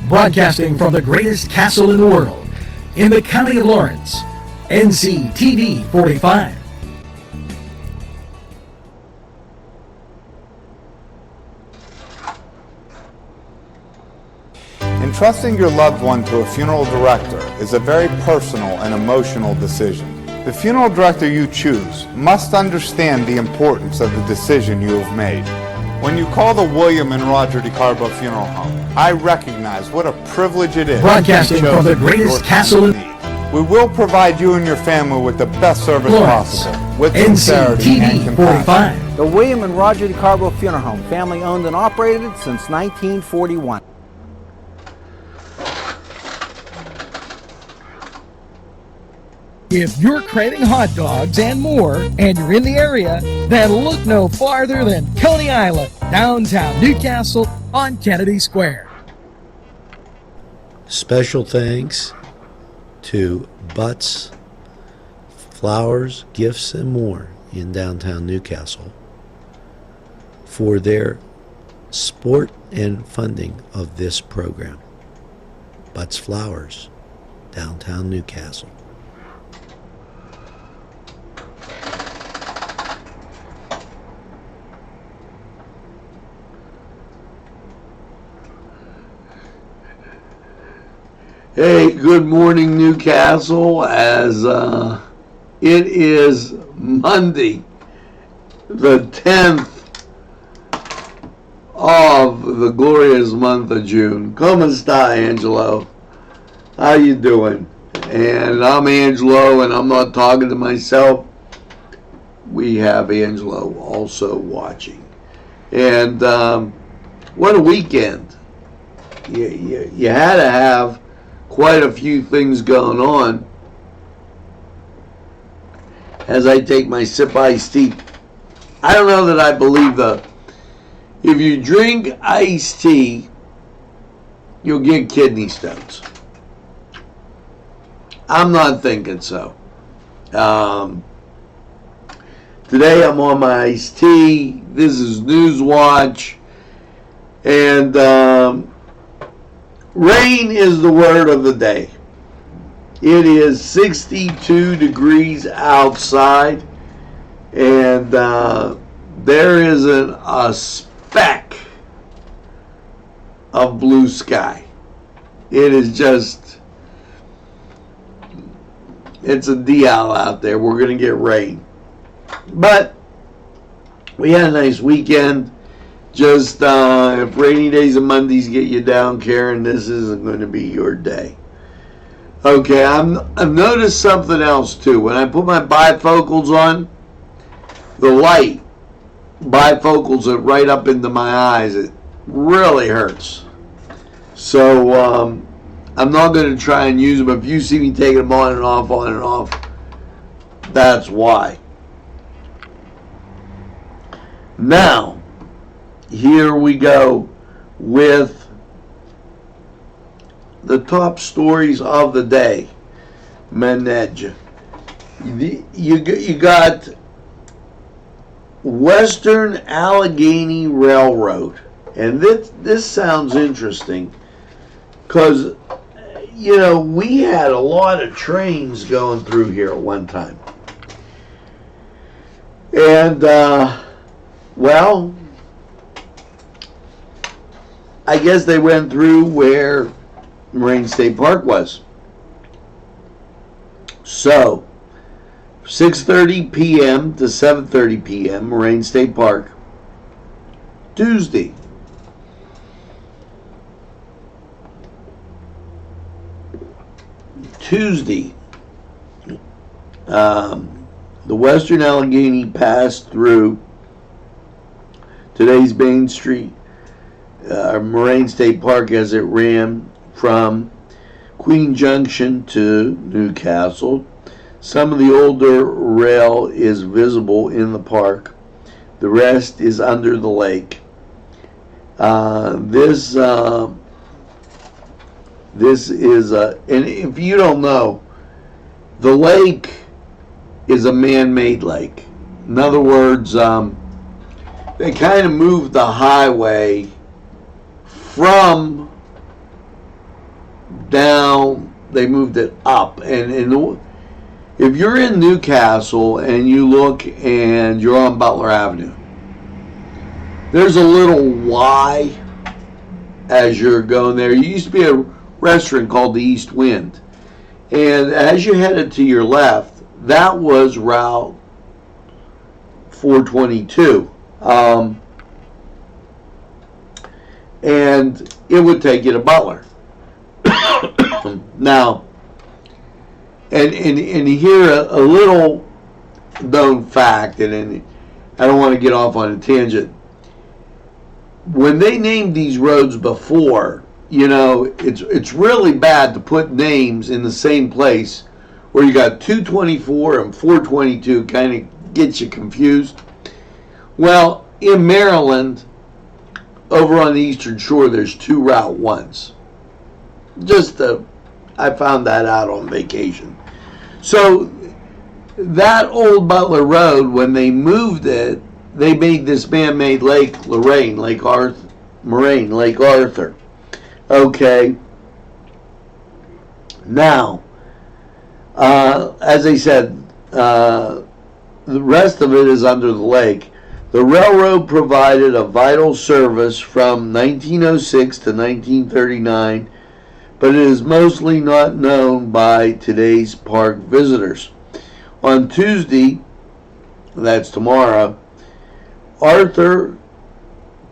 Broadcasting from the greatest castle in the world, in the county of Lawrence, NCTV45. Entrusting your loved one to a funeral director is a very personal and emotional decision. The funeral director you choose must understand the importance of the decision you have made. When you call the William and Roger DeCarbo Funeral Home, I recognize what a privilege it is. Broadcasting from the greatest castle in We will provide you and your family with the best service Lawrence, possible, with sincerity and compassion. NCTV45. The William and Roger DeCarbo Funeral Home, family owned and operated since 1941. If you're craving hot dogs and more, and you're in the area, then look no farther than Coney Island, downtown Newcastle on Kennedy Square. Special thanks to Butts, Flowers, Gifts, and More in downtown Newcastle for their support and funding of this program. Butts Flowers, downtown Newcastle. Hey, good morning, Newcastle, as it is Monday, the 10th of the glorious month of June. Come sta, Angelo? How you doing? And I'm Angelo, and I'm not talking to myself. We have Angelo also watching. And what a weekend. You had to have quite a few things going on as I take my sip iced tea. I don't know that I believe if you drink iced tea, you'll get kidney stones. I'm not thinking so. Today I'm on my iced tea. This is Newswatch. And rain is the word of the day. It is 62 degrees outside, and there isn't a speck of blue sky. It is just, it's a DL out there. We're going to get rain. But we had a nice weekend. Just if rainy days and Mondays get you down, Karen, this isn't going to be your day. Okay, I've noticed something else too. When I put my bifocals on, the light bifocals it right up into my eyes. It really hurts. So I'm not going to try and use them. If you see me taking them on and off, that's why. Now, here we go with the top stories of the day. Manege. You got Western Allegheny Railroad. And this sounds interesting because, you know, we had a lot of trains going through here at one time. And, well, I guess they went through where Moraine State Park was. So, 6:30 p.m. to 7:30 p.m., Moraine State Park, Tuesday. The Western Allegheny passed through today's Main Street, Moraine State Park, as it ran from Queen Junction to Newcastle. Some of the older rail is visible in the park. The rest is under the lake. This is and if you don't know, the lake is a man-made lake. In other words, they kind of moved the highway from down, they moved it up. And if you're in Newcastle and you look and you're on Butler Avenue, there's a little Y as you're going there. It used to be a restaurant called the East Wind. And as you headed to your left, that was Route 422. And it would take you to Butler. Now, and here a little known fact, and I don't want to get off on a tangent. When they named these roads before, it's really bad to put names in the same place where you got 224 and 422, kind of gets you confused. Well, in Maryland, over on the Eastern Shore, there's 2 Route 1s. I found that out on vacation. So that old Butler Road, when they moved it, they made this man-made Lake Arthur. Okay. Now, as I said, the rest of it is under the lake. The railroad provided a vital service from 1906 to 1939, but it is mostly not known by today's park visitors. On Tuesday, that's tomorrow, Arthur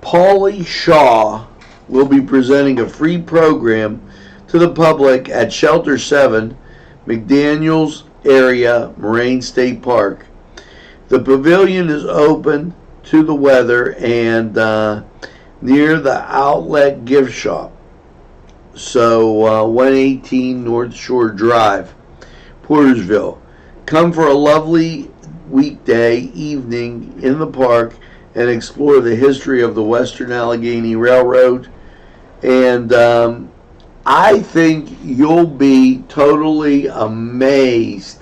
Pauly Shaw will be presenting a free program to the public at Shelter 7, McDaniels Area Moraine State Park. The pavilion is open to the weather and near the Outlet Gift Shop. So 118 North Shore Drive, Portersville. Come for a lovely weekday evening in the park and explore the history of the Western Allegheny Railroad. And I think you'll be totally amazed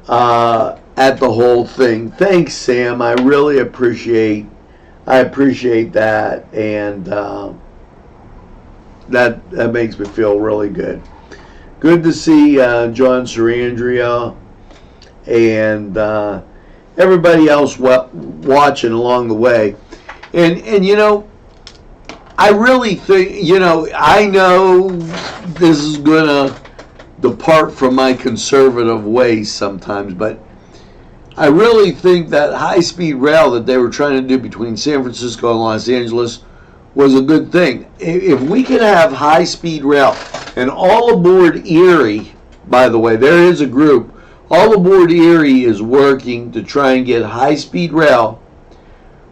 at the whole thing. Thanks, Sam. I really appreciate that, and that makes me feel really good. Good to see John Sarandria and everybody else watching along the way. And I really think, I know this is going to depart from my conservative ways sometimes, but I really think that high-speed rail that they were trying to do between San Francisco and Los Angeles was a good thing. If we could have high-speed rail, and All Aboard Erie, by the way, there is a group, All Aboard Erie is working to try and get high-speed rail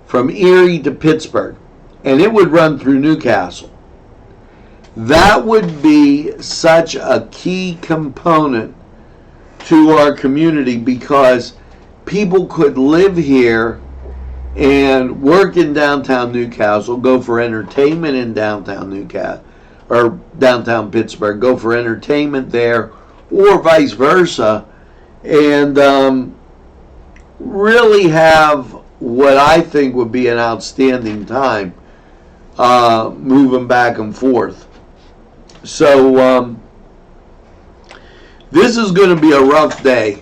from Erie to Pittsburgh, and it would run through Newcastle. That would be such a key component to our community, because people could live here and work in downtown Newcastle, go for entertainment in downtown Newcastle or downtown Pittsburgh, go for entertainment there, or vice versa, and really have what I think would be an outstanding time moving back and forth. So this is going to be a rough day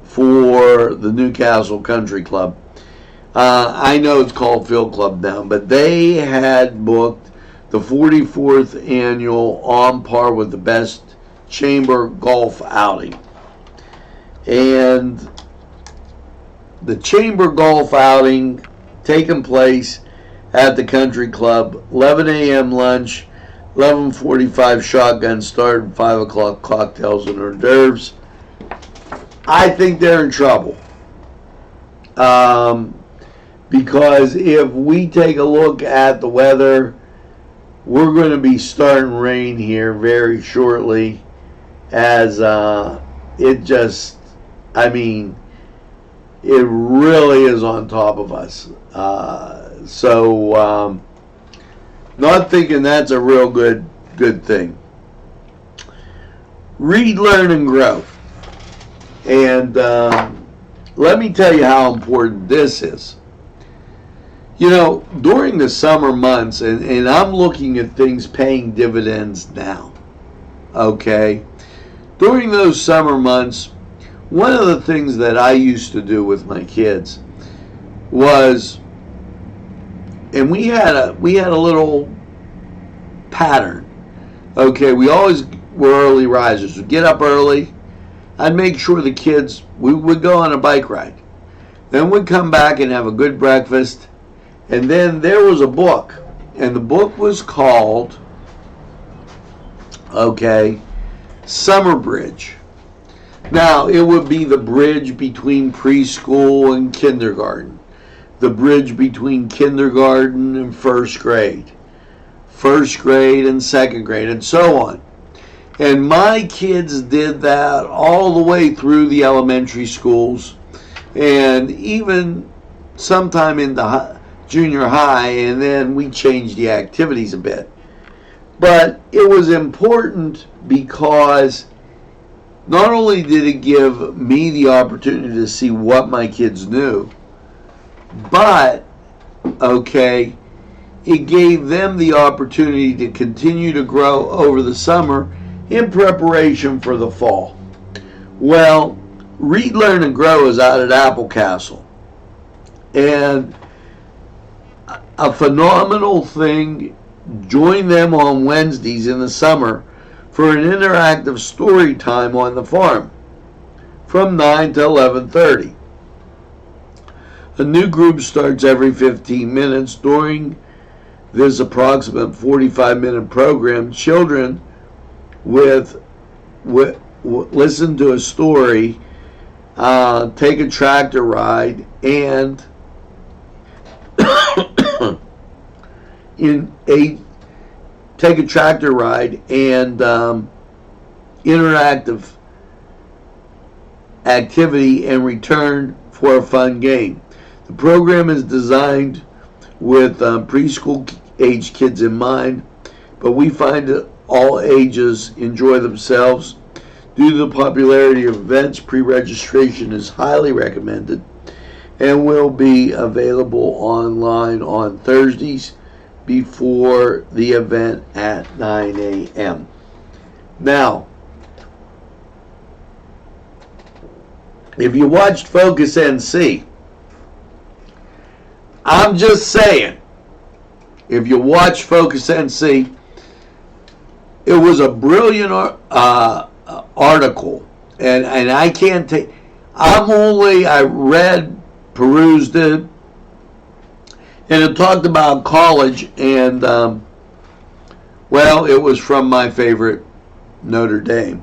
for the Newcastle Country Club. I know it's called Field Club now, but they had booked the 44th annual On Par with the Best Chamber Golf Outing. And the Chamber Golf Outing taking place at the Country Club, 11 a.m. lunch, 11:45 shotgun start, and 5 o'clock cocktails and hors d'oeuvres. I think they're in trouble. Because if we take a look at the weather, we're going to be starting rain here very shortly, as it really is on top of us. So not thinking that's a real good thing. Read, learn, and grow. And let me tell you how important this is. During the summer months, and I'm looking at things paying dividends now. okay, during those summer months, one of the things that I used to do with my kids was, and we had a little pattern. Okay, we always were early risers. We'd get up early. I'd make sure the kids, we would go on a bike ride. Then we'd come back and have a good breakfast. And then there was a book. And the book was called, okay, Summer Bridge. Now, it would be the bridge between preschool and kindergarten. The bridge between kindergarten and first grade and second grade, and so on. And my kids did that all the way through the elementary schools, and even sometime in the junior high, and then we changed the activities a bit. But it was important because not only did it give me the opportunity to see what my kids knew, but, okay, it gave them the opportunity to continue to grow over the summer in preparation for the fall. Well, Read, Learn, and Grow is out at Apple Castle. And a phenomenal thing, join them on Wednesdays in the summer for an interactive story time on the farm from 9 to 11:30. A new group starts every 15 minutes. During this approximate 45-minute program, children listen to a story, take a tractor ride, and interactive activity and return for a fun game. The program is designed with preschool age kids in mind, but we find that all ages enjoy themselves. Due to the popularity of events, pre-registration is highly recommended and will be available online on Thursdays before the event at 9 a.m. Now, if you watched Focus NC, I'm just saying, if you watch Focus NC, it was a brilliant article, and I can't take, I read, perused it, and it talked about college, and well, it was from my favorite Notre Dame,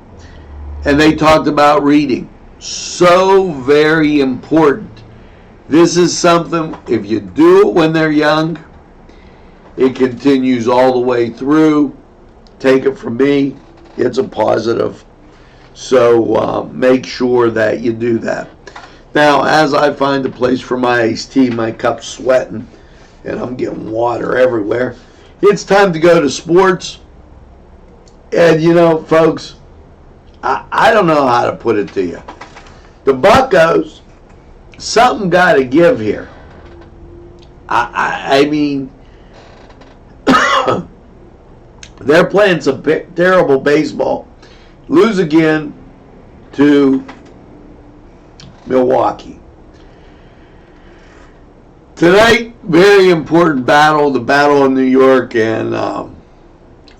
and they talked about reading. So very important. This is something, if you do it when they're young, it continues all the way through. Take it from me, it's a positive. So make sure that you do that. Now, as I find a place for my iced tea, my cup's sweating, and I'm getting water everywhere, it's time to go to sports. And you know, folks, I don't know how to put it to you. The Buccos, something got to give here. I mean, they're playing some terrible baseball. Lose again to Milwaukee. Tonight, very important battle, the Battle of New York, and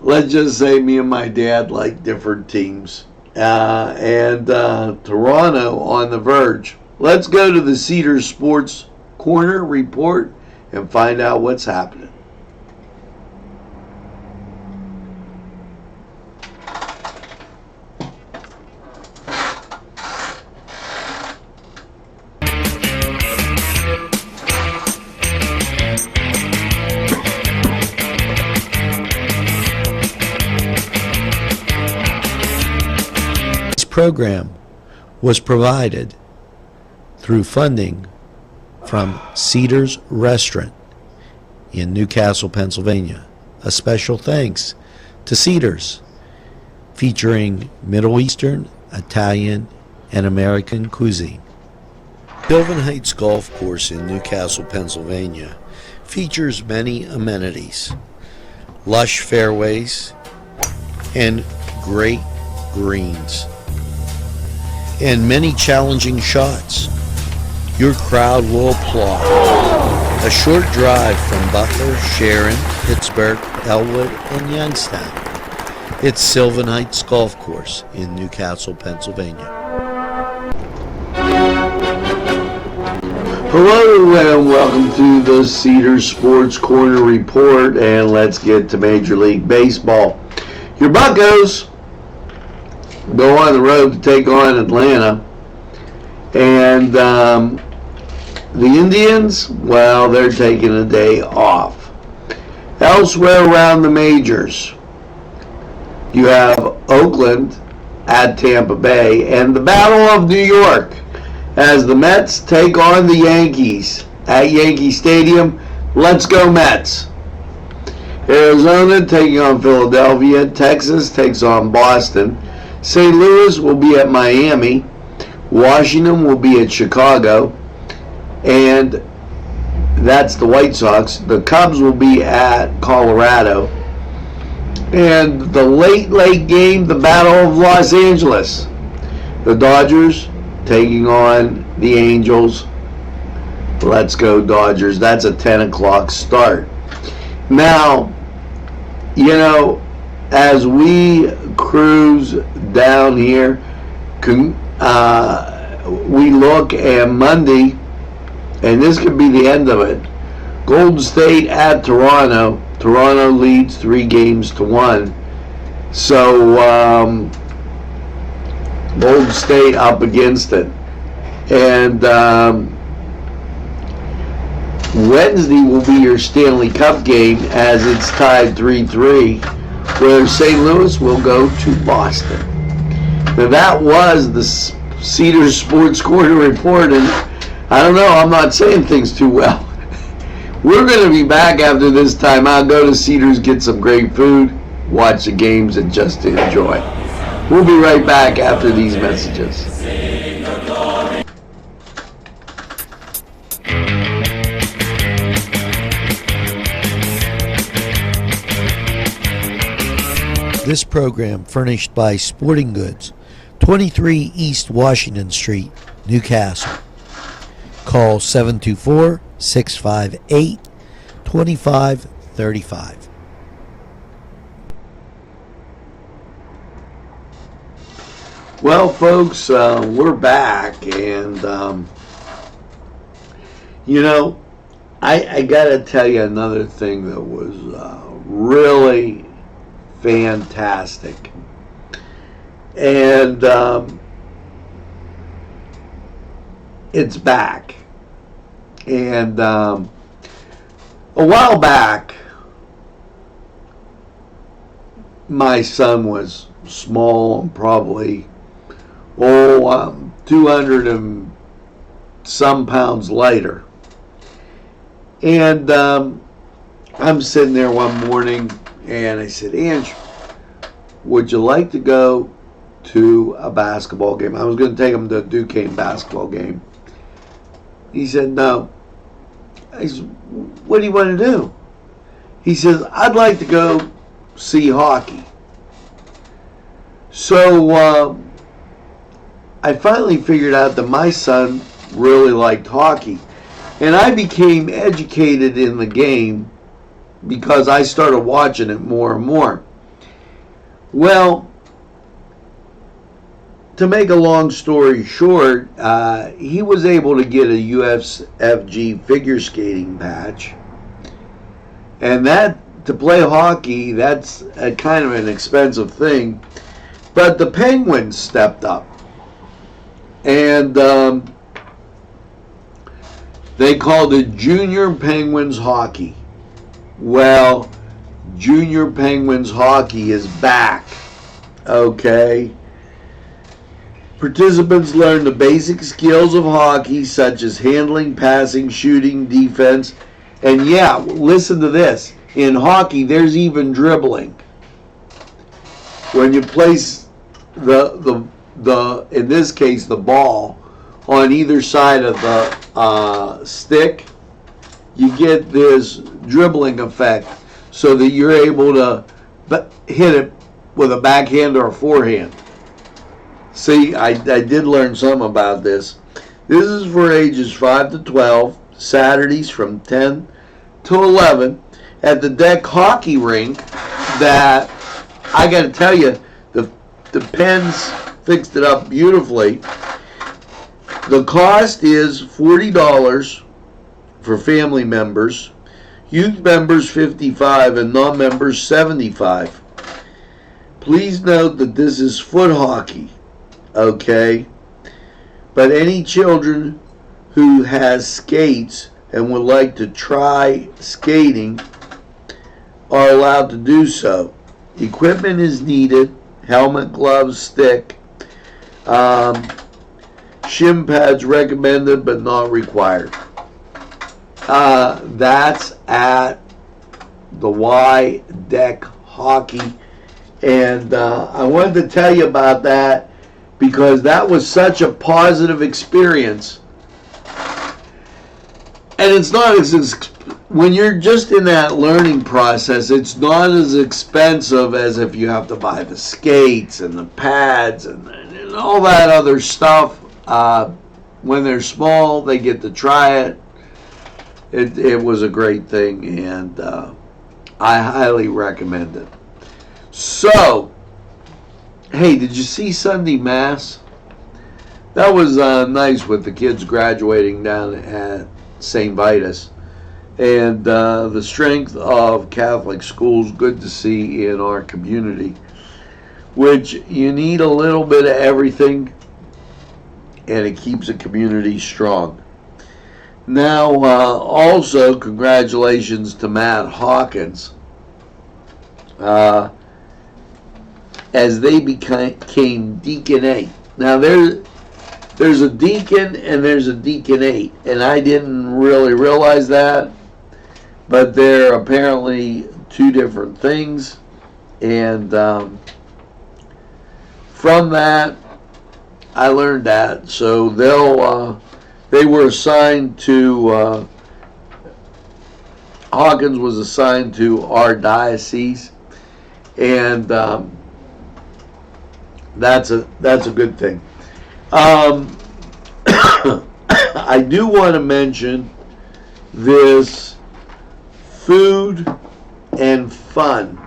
let's just say me and my dad like different teams. And Toronto on the verge. Let's go to the Cedars Sports Corner report and find out what's happening. Program was provided through funding from Cedars Restaurant in Newcastle, Pennsylvania. A special thanks to Cedars, featuring Middle Eastern, Italian, and American cuisine. Sylvan Heights Golf Course in Newcastle, Pennsylvania features many amenities, lush fairways, and great greens and many challenging shots. Your crowd will applaud. A short drive from Butler, Sharon, Pittsburgh, Elwood, and Youngstown. It's Sylvan Heights Golf Course in Newcastle, Pennsylvania. Hello and welcome to the Cedars Sports Corner Report, and let's get to Major League Baseball. Your Buccos go on the road to take on Atlanta, and the Indians, well, they're taking a day off. Elsewhere around the majors, you have Oakland at Tampa Bay and the Battle of New York as the Mets take on the Yankees at Yankee Stadium. Let's go Mets. Arizona taking on Philadelphia. Texas takes on Boston. St. Louis will be at Miami. Washington will be at Chicago. And that's the White Sox. The Cubs will be at Colorado. And the late game, the Battle of Los Angeles. The Dodgers taking on the Angels. Let's go Dodgers. That's a 10 o'clock start. Now, you know, as we cruise down here, we look at Monday, and this could be the end of it. Golden State at Toronto. Toronto leads 3-1. So, Golden State up against it. And Wednesday will be your Stanley Cup game as it's tied 3-3, where St. Louis will go to Boston. Now that was the Cedars Sports Corner Report, and I don't know, I'm not saying things too well. We're going to be back after this time. I'll go to Cedars, get some great food, watch the games, and just enjoy. We'll be right back after these messages. This program furnished by Sporting Goods, 23 East Washington Street, Newcastle. Call 724-658-2535. Well, folks, we're back, and you know, I gotta tell you another thing that was really fantastic, and it's back. And a while back, my son was small and probably 200 and some pounds lighter. And I'm sitting there one morning and I said, Ange, would you like to go to a basketball game? I was going to take him to a Duquesne basketball game. He said, no. I said, what do you want to do? He says, I'd like to go see hockey. So I finally figured out that my son really liked hockey. And I became educated in the game because I started watching it more and more. Well, to make a long story short, he was able to get a UFFG figure skating patch. And that, to play hockey, that's a kind of an expensive thing. But the Penguins stepped up. And they called it Junior Penguins Hockey. Well, Junior Penguins Hockey is back. Okay. Participants learn the basic skills of hockey, such as handling, passing, shooting, defense. And yeah, listen to this. In hockey, there's even dribbling. When you place the in this case, the ball on either side of the stick, you get this dribbling effect so that you're able to hit it with a backhand or a forehand. See, I did learn something about this. This is for ages 5 to 12, Saturdays from 10 to 11 at the deck hockey rink that, I got to tell you, the Pens fixed it up beautifully. The cost is $40 for family members, youth members $55, and non-members $75. Please note that this is foot hockey, okay? But any children who has skates and would like to try skating are allowed to do so. Equipment is needed: helmet, gloves, stick. Shin pads recommended but not required. That's at the Y Deck Hockey. And I wanted to tell you about that because that was such a positive experience. And it's not when you're just in that learning process, it's not as expensive as if you have to buy the skates and the pads and all that other stuff. When they're small, they get to try it. It was a great thing, and I highly recommend it. So, hey, did you see Sunday Mass? That was nice with the kids graduating down at St. Vitus. And the strength of Catholic schools, good to see in our community, which you need a little bit of everything, and it keeps a community strong. Now, also, congratulations to Matt Hawkins, as they became deaconate. Now, there's a deacon and there's a deaconate, and I didn't really realize that, but they're apparently two different things, and from that, I learned that. So they were assigned to, Hawkins was assigned to our diocese, and that's a good thing. I do want to mention this food and fun,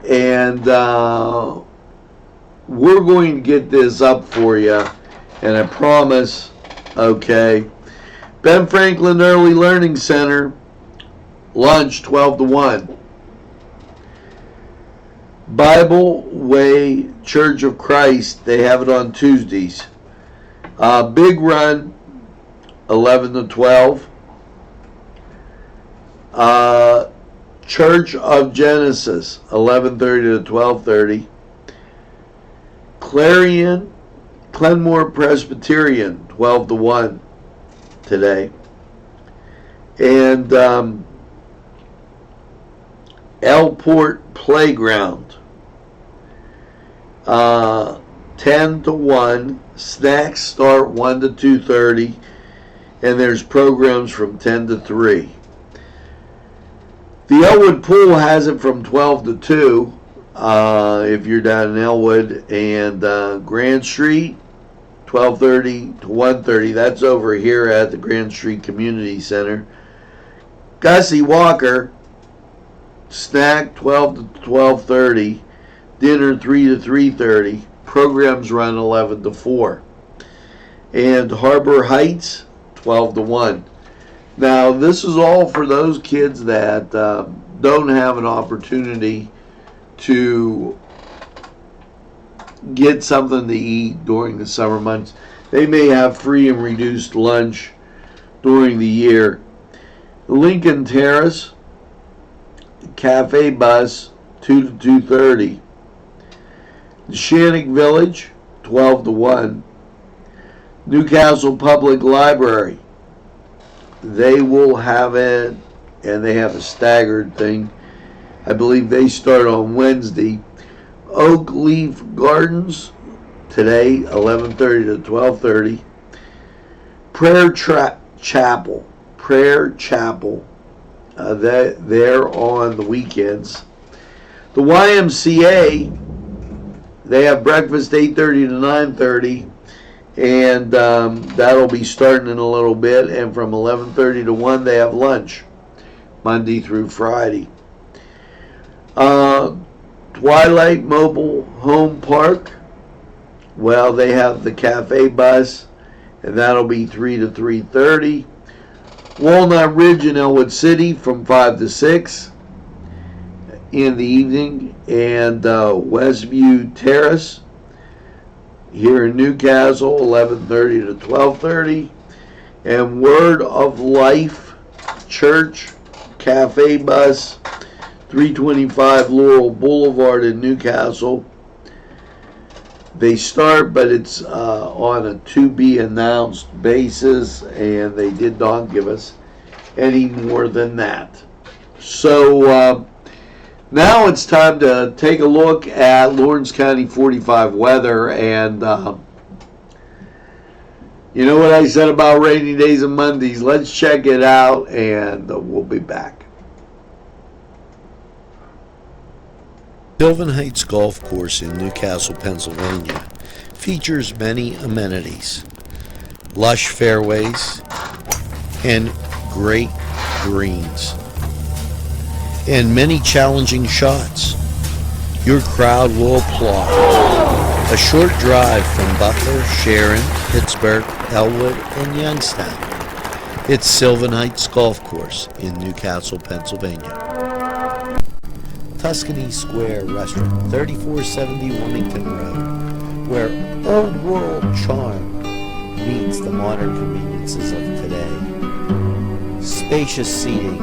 and we're going to get this up for you, and I promise. Okay, Ben Franklin Early Learning Center, lunch 12 to 1. Bible Way Church of Christ, they have it on Tuesdays. Big Run, 11 to 12. Church of Genesis, 11:30 to 12:30. Glenmore Presbyterian, 12 to 1 today. And Elport Playground, 10 to 1. Snacks start 1 to 2:30, and there's programs from 10 to 3. The Elwood Pool has it from 12 to 2 if you're down in Elwood, and Grand Street, 12:30 to 1:30. That's over here at the Grand Street Community Center. Gussie Walker, snack 12 to 12:30, dinner 3 to 3:30. Programs run 11 to 4. And Harbor Heights, 12 to 1. Now, this is all for those kids that don't have an opportunity to get something to eat during the summer months. They may have free and reduced lunch during the year. Lincoln Terrace, Cafe Bus, 2 to 2:30. Shannick Village, 12 to 1. Newcastle Public Library, they will have it, and they have a staggered thing. I believe they start on Wednesday. Oak Leaf Gardens, today, 11:30 to 12:30. Prayer Chapel, they're on the weekends. The YMCA, they have breakfast 8:30 to 9:30, and that'll be starting in a little bit. And from 11:30 to 1, they have lunch, Monday through Friday. Twilight Mobile Home Park, well, they have the cafe bus, and that'll be 3 to 3:30. Walnut Ridge in Elwood City from 5 to 6 in the evening, and Westview Terrace here in Newcastle, 11:30 to 12:30, and Word of Life Church Cafe Bus, 325 Laurel Boulevard in Newcastle. They start, but it's on a to be announced basis, and they did not give us any more than that. So now it's time to take a look at Lawrence County 45 weather, and you know what I said about rainy days and Mondays. Let's check it out, and we'll be back. Sylvan Heights Golf Course in Newcastle, Pennsylvania features many amenities, lush fairways, and great greens, and many challenging shots. Your crowd will applaud. A short drive from Butler, Sharon, Pittsburgh, Elwood, and Youngstown. It's Sylvan Heights Golf Course in Newcastle, Pennsylvania. Tuscany Square Restaurant, 3470 Wilmington Road, where old world charm meets the modern conveniences of today. Spacious seating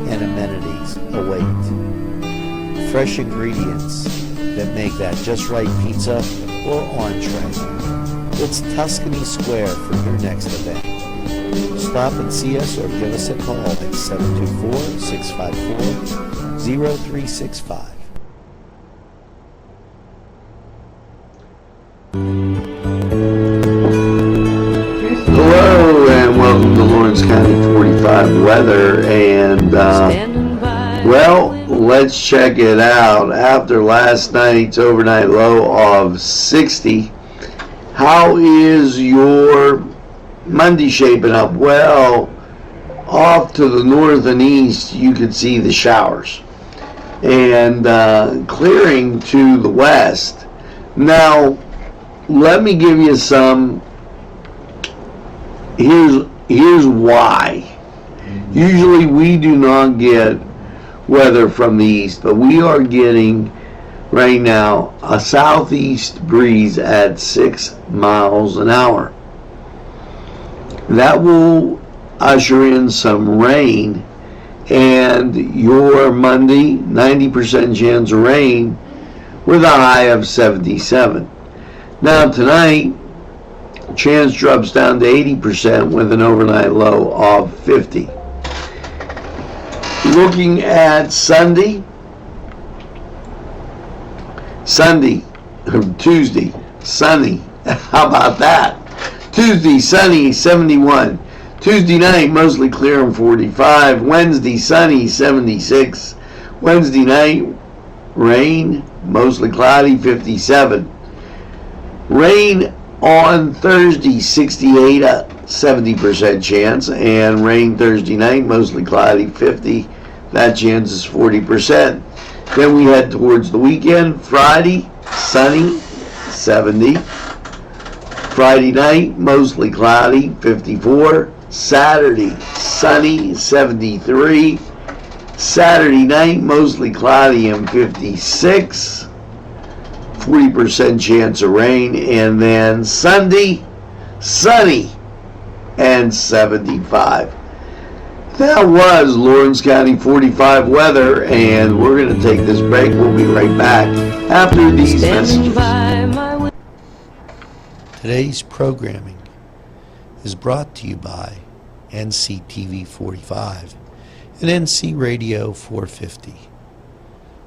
and amenities await. Fresh ingredients that make that just right pizza or entree. It's Tuscany Square for your next event. Stop and see us or give us a call at 724-654-0365. Hello and welcome to Lawrence County 45 weather, and well, let's check it out. After last night's overnight low of 60, how is your Monday shaping up? Well, off to the north and east, you could see the showers, and clearing to the west. Now, let me give you some. Here's why. Usually we do not get weather from the east, but we are getting right now a southeast breeze at 6 miles an hour. That will usher in some rain, and your Monday 90% chance of rain with a high of 77. Now tonight, chance drops down to 80% with an overnight low of 50. Looking at Tuesday, sunny. How about that? Tuesday, sunny, 71. Tuesday night, mostly clear and 45. Wednesday, sunny, 76. Wednesday night, rain, mostly cloudy, 57. Rain on Thursday, 68, 70% chance. And rain Thursday night, mostly cloudy, 50. That chance is 40%. Then we head towards the weekend. Friday, sunny, 70. Friday night, mostly cloudy, 54. Saturday, sunny, 73. Saturday night, mostly cloudy and 56. 40% chance of rain. And then Sunday, sunny and 75. That was Lawrence County 45 weather, and we're going to take this break. We'll be right back after these messages. Today's programming is brought to you by NCTV45 and NC Radio 450,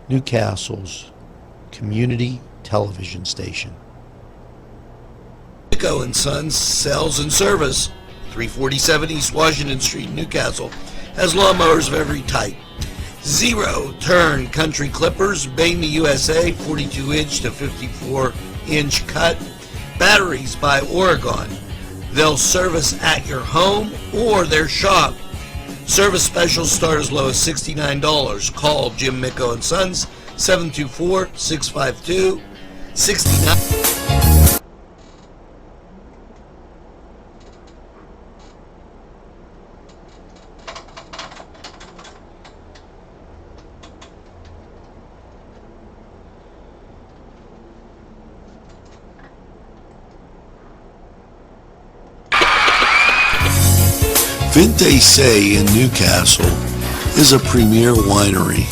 Newcastle's community television station. Nico & Sons Sales and Service, 347 East Washington Street, Newcastle, has lawnmowers of every type, Zero Turn Country Clippers, Bama USA, 42-inch to 54-inch cut. Batteries by Oregon. They'll service at your home or their shop. Service specials start as low as $69. Call Jim Micco and Sons, 724-652-69. Vinte Say in Newcastle is a premier winery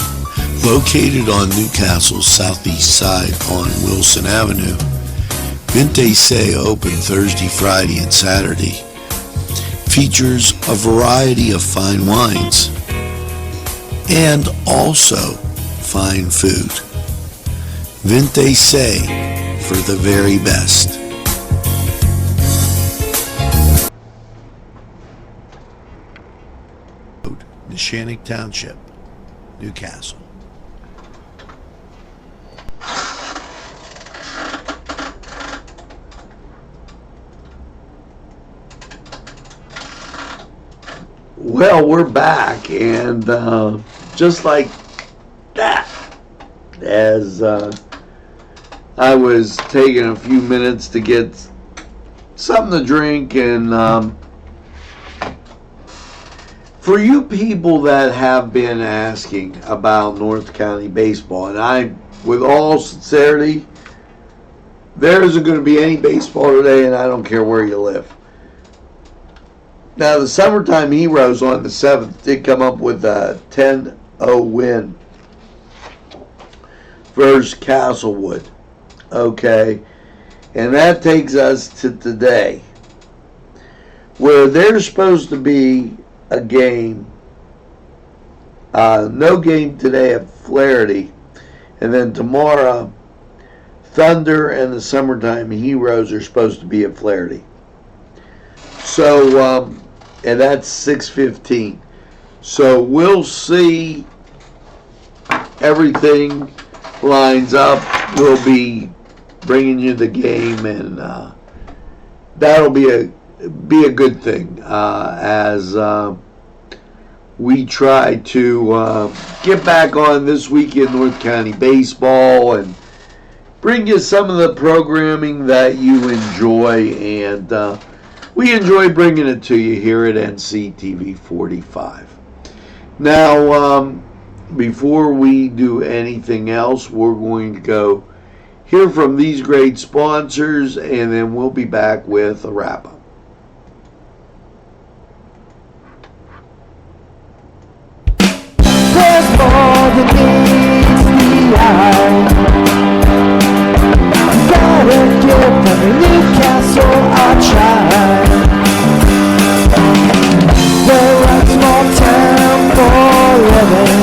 located on Newcastle's southeast side on Wilson Avenue. Vinte Say open Thursday, Friday, and Saturday. Features a variety of fine wines and also fine food. Vinte Say for the very best. Neshannock Township, Newcastle. Well, we're back, and just like that, as I was taking a few minutes to get something to drink, and for you people that have been asking about North County baseball, and I, with all sincerity, there isn't going to be any baseball today, and I don't care where you live. Now, the Summertime Heroes on the 7th did come up with a 10-0 win versus Castlewood. Okay, and that takes us to today, where there's supposed to be a game, no game today at Flaherty, and then tomorrow Thunder and the Summertime Heroes are supposed to be at Flaherty. So and that's 6:15. So we'll see. Everything lines up. We'll be bringing you the game, and that'll be a good thing as we try to get back on This Week in North County Baseball and bring you some of the programming that you enjoy, and we enjoy bringing it to you here at NCTV45. Now, before we do anything else, we're going to go hear from these great sponsors, and then we'll be back with a wrap-up. There's more than meets the eye. Gotta get from Newcastle, I'll try. They're a small town for living.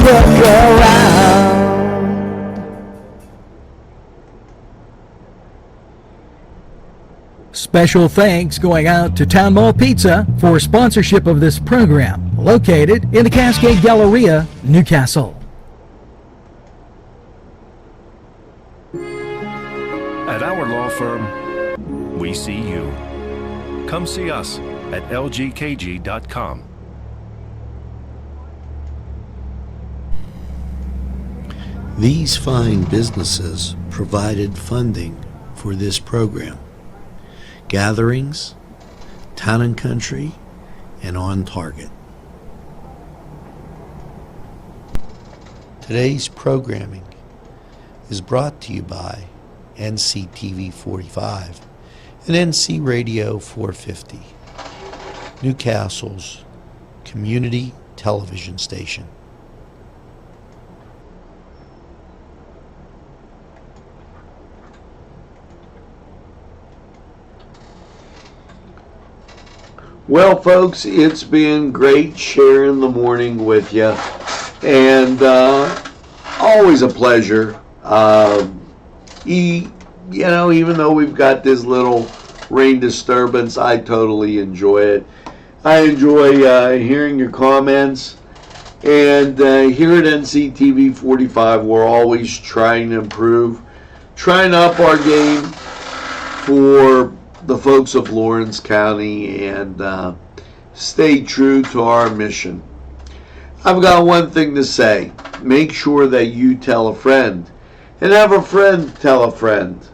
Look around. Special thanks going out to Town Mall Pizza for sponsorship of this program, located in the Cascade Galleria, Newcastle. At our law firm, we see you. Come see us at lgkg.com. These fine businesses provided funding for this program. Gatherings, Town and Country, and On Target. Today's programming is brought to you by NCTV45 and NC Radio 450, Newcastle's community television station. Well, folks, it's been great sharing the morning with you, and always a pleasure. Even though we've got this little rain disturbance, I totally enjoy it. I enjoy hearing your comments. And here at NCTV45, we're always trying to improve, trying to up our game for the folks of Lawrence County and stay true to our mission. I've got one thing to say. Make sure that you tell a friend and have a friend tell a friend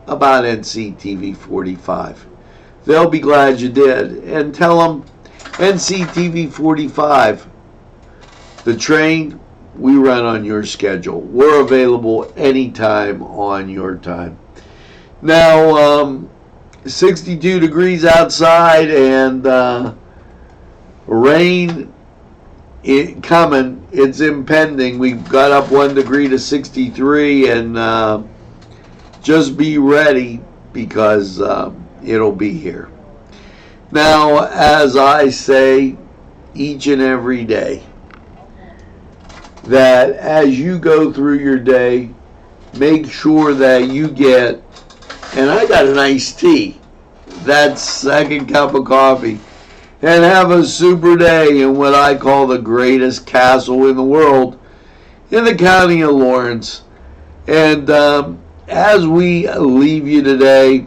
about NCTV45. They'll be glad you did. And tell them NCTV45, the train, we run on your schedule. We're available anytime on your time. Now, 62 degrees outside and rain coming. It's impending. We've got up 1 degree to 63, and just be ready because it'll be here. Now, as I say each and every day, that as you go through your day, make sure that you get, and I got an iced tea, that second cup of coffee, and have a super day in what I call the greatest castle in the world, in the county of Lawrence. And as we leave you today,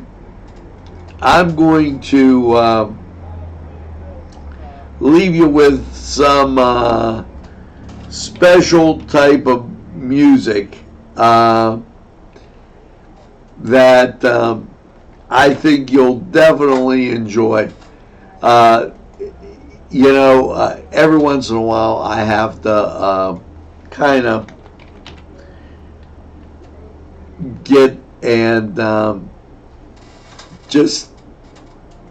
I'm going to leave you with some special type of music that I think you'll definitely enjoy. Every once in a while I have to kind of get and just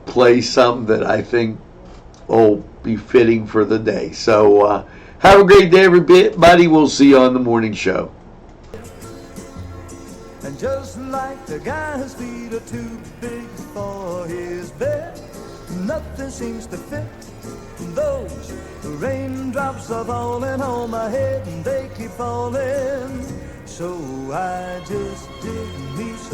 play something that I think will be fitting for the day. So have a great day, everybody. We'll see you on the morning show. And just like the guy whose feet are too big for his bed, nothing seems to fit. Those raindrops are falling on my head and they keep falling. So I just did me some